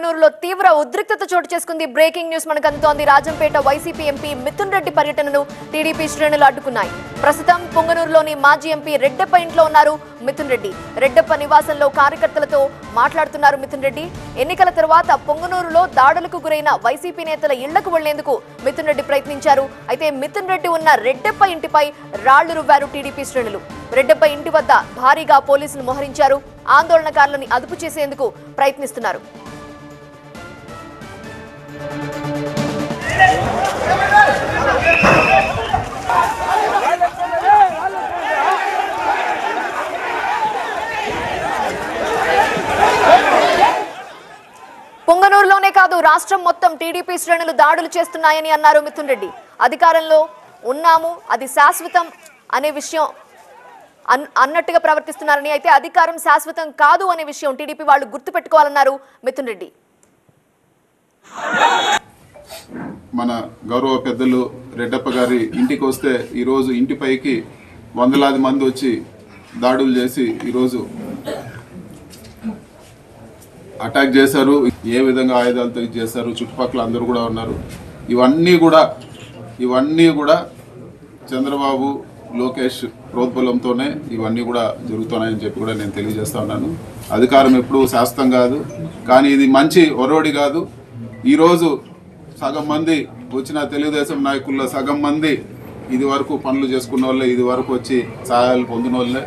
పొంగనూరులో తీవ్ర ఉద్రిక్తత చోటు చేసుకుంది. బ్రేకింగ్ న్యూస్ మనకు అందుతోంది. రాజంపేట వైసీపీ ఎంపీ మిథున్ రెడ్డి పర్యటనను టీడీపీ శ్రేణులు అడ్డుకున్నాయి. ప్రస్తుతం పొంగనూరులోని మాజీ ఎంపీ రెడ్డప్ప ఇంట్లో ఉన్నారు మిథున్ రెడ్డి. రెడ్డప్ప నివాసంలో కార్యకర్తలతో మాట్లాడుతున్నారు మిథున్ రెడ్డి. ఎన్నికల తర్వాత పొంగనూరులో దాడులకు గురైన వైసీపీ నేతల ఇళ్లకు వెళ్లేందుకు మిథున్ రెడ్డి ప్రయత్నించారు. అయితే మిథున్ రెడ్డి ఉన్న రెడ్డప్ప ఇంటిపై రాళ్లు రువ్వారు టీడీపీ శ్రేణులు. రెడ్డప్ప ఇంటి వద్ద భారీగా పోలీసులు మోహరించారు. ఆందోళనకారులను అదుపు చేసేందుకు ప్రయత్నిస్తున్నారు. పొంగనూరులోనే కాదు రాష్ట్రం మొత్తం టీడీపీ శ్రేణులు దాడులు చేస్తున్నాయని అన్నారు మిథున్ రెడ్డి. అధికారంలో ఉన్నాము, అది శాశ్వతం అనే విషయం అన్నట్టుగా ప్రవర్తిస్తున్నారని, అయితే అధికారం శాశ్వతం కాదు అనే విషయం టీడీపీ వాళ్ళు గుర్తుపెట్టుకోవాలన్నారు మిథున్ రెడ్డి. మన గౌరవ పెద్దలు రెడ్డప్ప గారి ఇంటికి వస్తే ఈరోజు ఇంటిపైకి వందలాది మంది వచ్చి దాడులు చేసి ఈరోజు అటాక్ చేశారు. ఏ విధంగా ఆయుధాలతో చేశారు, చుట్టుపక్కల అందరూ కూడా ఉన్నారు. ఇవన్నీ కూడా చంద్రబాబు లోకేష్ ప్రోద్బలంతోనే ఇవన్నీ కూడా జరుగుతున్నాయని చెప్పి కూడా నేను తెలియజేస్తా ఉన్నాను. అధికారం ఎప్పుడూ శాశ్వతం కాదు, కానీ ఇది మంచి ఒరవడి కాదు. ఈరోజు సగం మంది వచ్చిన తెలుగుదేశం నాయకుల్లో సగం మంది ఇది వరకు పనులు చేసుకున్న వాళ్ళే, ఇది వరకు వచ్చి సహాయాలు పొందిన వాళ్ళే.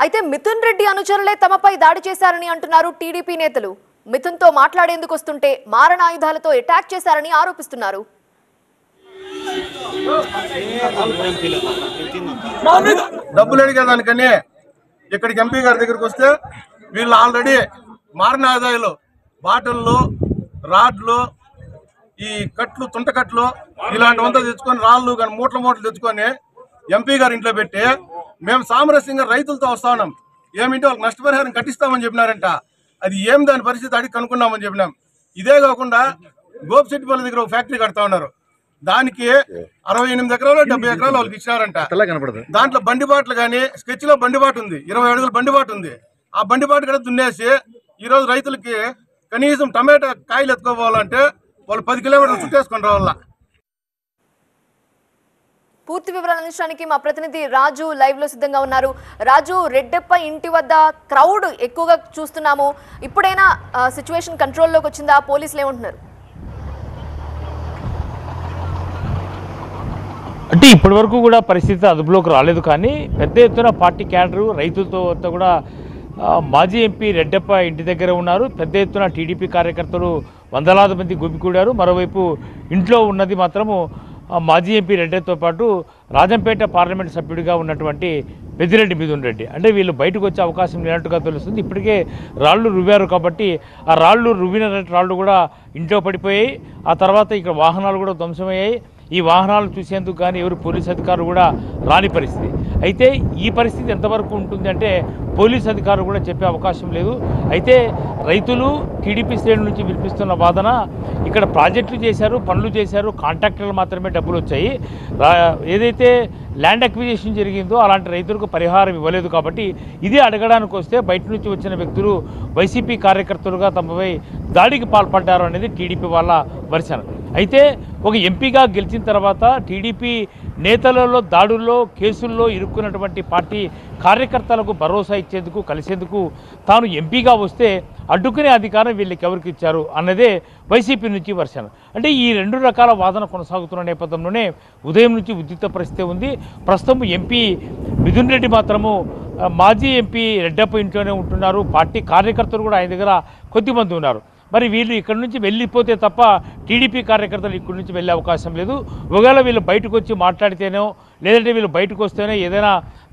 అయితే మిథున్ రెడ్డి అనుచరులే తమపై దాడి చేశారని అంటున్నారు టీడీపీ నేతలు. మిథున్తో మాట్లాడేందుకు వస్తుంటే మారణాయుధాలతో అటాక్ చేశారని ఆరోపిస్తున్నారు. డబ్బులు అడిగేదానికని ఇక్కడికి ఎంపీ గారి దగ్గరికి వస్తే వీళ్ళు ఆల్రెడీ మారణాయుధాలు, బాటిళ్ళు, రాడ్లు, ఈ కట్లు, తుంటకట్లు ఇలాంటివంతా తెచ్చుకొని, రాళ్ళు కానీ మూటలు తెచ్చుకొని ఎంపీ గారి ఇంట్లో పెట్టి మేము సామరస్యంగా రైతులతో వస్తా ఉన్నాం, ఏమింటే వాళ్ళకి నష్టపరిహారం కట్టిస్తామని చెప్పినారంట. అది ఏం దాని పరిస్థితి అడిగి కనుక్కున్నామని చెప్పినాం. ఇదే కాకుండా గోపిశెట్టిపల్లి దగ్గర ఒక ఫ్యాక్టరీ కడతా ఉన్నారు. దానికి 68 ఎకరాలు 70 ఎకరాలు వాళ్ళకి ఇచ్చినారంట. దాంట్లో బండిబాట్లు కానీ స్కెచ్ లో బండిబాటు ఉంది, 20 అడుగుల బండిబాటు ఉంది. ఆ బండిబాటు కూడా దున్నేసి ఈరోజు రైతులకి కనీసం టమాటా కాయలు ఎత్తుకోవాలంటే వాళ్ళు 10 కిలోమీటర్లు చుట్టేసుకొని రావాల. పూర్తి వివరాలు అందించడానికి మా ప్రతినిధి రాజు లైవ్ లో సిద్ధంగా ఉన్నారు. రాజు, రెడ్డప్ప ఇంటి వద్ద క్రౌడ్ ఎక్కువగా చూస్తున్నాము. ఇప్పుడైనా సిచ్యువేషన్ కంట్రోల్లోకి వచ్చిందా? పోలీసులు ఏమంటున్నారు? అంటే ఇప్పటి వరకు కూడా పరిస్థితి అదుపులోకి రాలేదు, కానీ పెద్ద ఎత్తున పార్టీ క్యాడరు రైతులతో కూడా మాజీ ఎంపీ రెడ్డప్ప ఇంటి దగ్గర ఉన్నారు. పెద్ద ఎత్తున టీడీపీ కార్యకర్తలు వందలాది మంది గుమికూడారు. మరోవైపు ఇంట్లో ఉన్నది మాత్రము మాజీ ఎంపీ రెడ్డితో పాటు రాజంపేట పార్లమెంట్ సభ్యుడిగా ఉన్నటువంటి పెద్దిరెడ్డి మిథున్ రెడ్డి. అంటే వీళ్ళు బయటకు వచ్చే అవకాశం లేనట్టుగా తెలుస్తుంది. ఇప్పటికే రాళ్ళు రువ్వారు కాబట్టి ఆ రాళ్ళు రువ్విన రాళ్ళు కూడా ఇంట్లో పడిపోయాయి. ఆ తర్వాత ఇక్కడ వాహనాలు కూడా ధ్వంసమయ్యాయి. ఈ వాహనాలు చూసేందుకు కానీ ఎవరు పోలీస్ అధికారులు కూడా రాని పరిస్థితి. అయితే ఈ పరిస్థితి ఎంతవరకు ఉంటుంది అంటే పోలీస్ అధికారులు కూడా చెప్పే అవకాశం లేదు. అయితే రైతులు టీడీపీ శ్రేణుల నుంచి వినిపిస్తున్న వాదన, ఇక్కడ ప్రాజెక్టులు చేశారు, పనులు చేశారు, కాంట్రాక్టర్లు మాత్రమే డబ్బులు వచ్చాయి, ఏదైతే ల్యాండ్ అక్విజిషన్ జరిగిందో అలాంటి రైతులకు పరిహారం ఇవ్వలేదు. కాబట్టి ఇది అడగడానికి వస్తే బయట నుంచి వచ్చిన వ్యక్తులు వైసీపీ కార్యకర్తలుగా తమపై దాడికి పాల్పడ్డారు అనేది టీడీపీ వాళ్ళ వర్షన. అయితే ఒక ఎంపీగా గెలిచిన తర్వాత టీడీపీ నేతలలో దాడుల్లో, కేసుల్లో ఇరుక్కున్నటువంటి పార్టీ కార్యకర్తలకు భరోసా ఇచ్చేందుకు, కలిసేందుకు తాను ఎంపీగా వస్తే అడ్డుకునే అధికారం వీళ్ళకి ఎవరికి ఇచ్చారు అన్నదే వైసీపీ నుంచి వర్షన. అంటే ఈ రెండు రకాల వాదన కొనసాగుతున్న నేపథ్యంలోనే ఉదయం నుంచి ఉద్రిక్త పరిస్థితి ఉంది. ప్రస్తుతం ఎంపీ మిథున్ రెడ్డి మాత్రము మాజీ ఎంపీ రెడ్డప్ప ఇంట్లోనే ఉంటున్నారు. పార్టీ కార్యకర్తలు కూడా ఆయన దగ్గర కొద్దిమంది ఉన్నారు. మరి వీళ్ళు ఇక్కడి నుంచి వెళ్ళిపోతే తప్ప టీడీపీ కార్యకర్తలు ఇక్కడి నుంచి వెళ్ళే అవకాశం లేదు. ఒకవేళ వీళ్ళు బయటకు వచ్చి మాట్లాడితేనో, లేదంటే వీళ్ళు బయటకు వస్తేనే ఏదైనా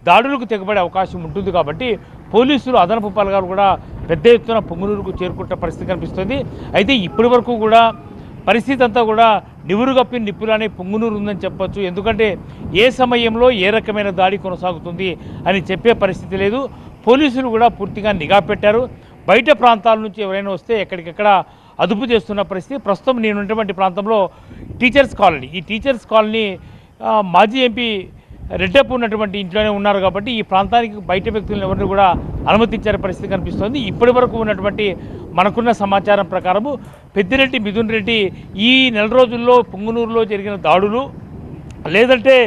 దాడులకు తెగబడే అవకాశం ఉంటుంది. కాబట్టి పోలీసులు అదనపు బలగాలు కూడా పెద్ద ఎత్తున పొంగనూరుకు చేరుకుంటున్న పరిస్థితి కనిపిస్తుంది. అయితే ఇప్పటి వరకు కూడా పరిస్థితి అంతా కూడా నివురుగప్పి నిప్పులనే పొంగనూరు ఉందని చెప్పొచ్చు. ఎందుకంటే ఏ సమయంలో ఏ రకమైన దాడి కొనసాగుతుంది అని చెప్పే పరిస్థితి లేదు. పోలీసులు కూడా పూర్తిగా నిఘా పెట్టారు. బయట ప్రాంతాల నుంచి ఎవరైనా వస్తే ఎక్కడికెక్కడ అదుపు చేస్తున్న పరిస్థితి. ప్రస్తుతం నేనున్నటువంటి ప్రాంతంలో టీచర్స్ కాలనీ, ఈ టీచర్స్ కాలనీ మాజీ ఎంపీ రెడ్డప్ప ఉన్నటువంటి ఇంట్లోనే ఉన్నారు కాబట్టి ఈ ప్రాంతానికి బయట వ్యక్తులను ఎవరిని కూడా అనుమతించే పరిస్థితి కనిపిస్తోంది. ఇప్పటి వరకు ఉన్నటువంటి మనకున్న సమాచారం ప్రకారము పెద్దిరెడ్డి మిథున్ రెడ్డి ఈ నెల రోజుల్లో పుంగనూరులో జరిగిన దాడులు లేదంటే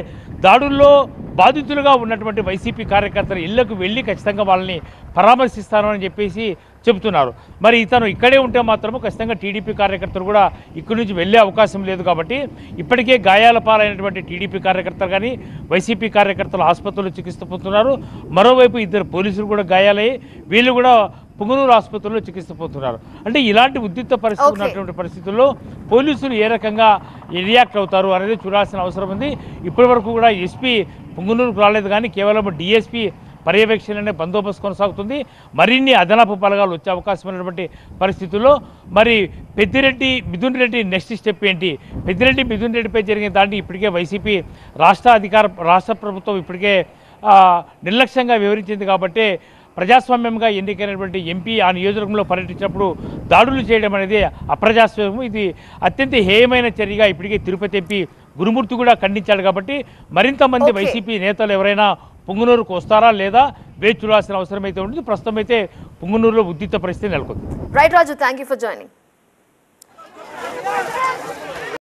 దాడుల్లో బాధితులుగా ఉన్నటువంటి వైసీపీ కార్యకర్తలు ఇళ్లకు వెళ్ళి ఖచ్చితంగా వాళ్ళని పరామర్శిస్తాను అని చెప్పేసి చెబుతున్నారు. మరి ఇతను ఇక్కడే ఉంటే మాత్రము ఖచ్చితంగా టీడీపీ కార్యకర్తలు కూడా ఇక్కడి నుంచి వెళ్ళే అవకాశం లేదు కాబట్టి ఇప్పటికే గాయాల పాలైనటువంటి టీడీపీ కార్యకర్తలు కానీ వైసీపీ కార్యకర్తలు ఆసుపత్రిలో చికిత్స పొందుతున్నారు. మరోవైపు ఇద్దరు పోలీసులు కూడా గాయాలయ్యి వీళ్ళు కూడా పుంగనూరు ఆసుపత్రిలో చికిత్స పొందుతున్నారు. అంటే ఇలాంటి ఉద్రిక్త పరిస్థితి ఉన్నటువంటి పరిస్థితుల్లో పోలీసులు ఏ రకంగా రియాక్ట్ అవుతారు అనేది చూడాల్సిన అవసరం ఉంది. ఇప్పటి వరకు కూడా ఎస్పీ పుంగనూరుకు రాలేదు కానీ కేవలం డిఎస్పీ పర్యవేక్షణనే బందోబస్తు కొనసాగుతుంది. మరిన్ని అదనపు బలగాలు వచ్చే అవకాశం ఉన్నటువంటి పరిస్థితుల్లో మరి పెద్దిరెడ్డి మిథున్ రెడ్డి నెక్స్ట్ స్టెప్ ఏంటి? పెద్దిరెడ్డి మిథున్ రెడ్డిపై జరిగిన దాంట్లో ఇప్పటికే వైసీపీ రాష్ట్ర ప్రభుత్వం ఇప్పటికే నిర్లక్ష్యంగా వివరించింది కాబట్టి ప్రజాస్వామ్యంగా ఎన్నికైనటువంటి ఎంపీ ఆ నియోజకవర్గంలో పర్యటించినప్పుడు దాడులు చేయడం అనేది అప్రజాస్వామ్యం. ఇది అత్యంత హేయమైన చర్యగా ఇప్పటికే తిరుపతి ఎంపీ గురుమూర్తి కూడా ఖండించాడు. కాబట్టి మరింత మంది వైసీపీ నేతలు ఎవరైనా పుంగనూరుకు వస్తారా లేదా వేచి చూడాల్సిన అవసరం అయితే ఉంటుంది. ప్రస్తుతం అయితే పుంగనూరులో ఉద్రిక్త పరిస్థితి నెలకొంది. Right Raju, thank you for joining.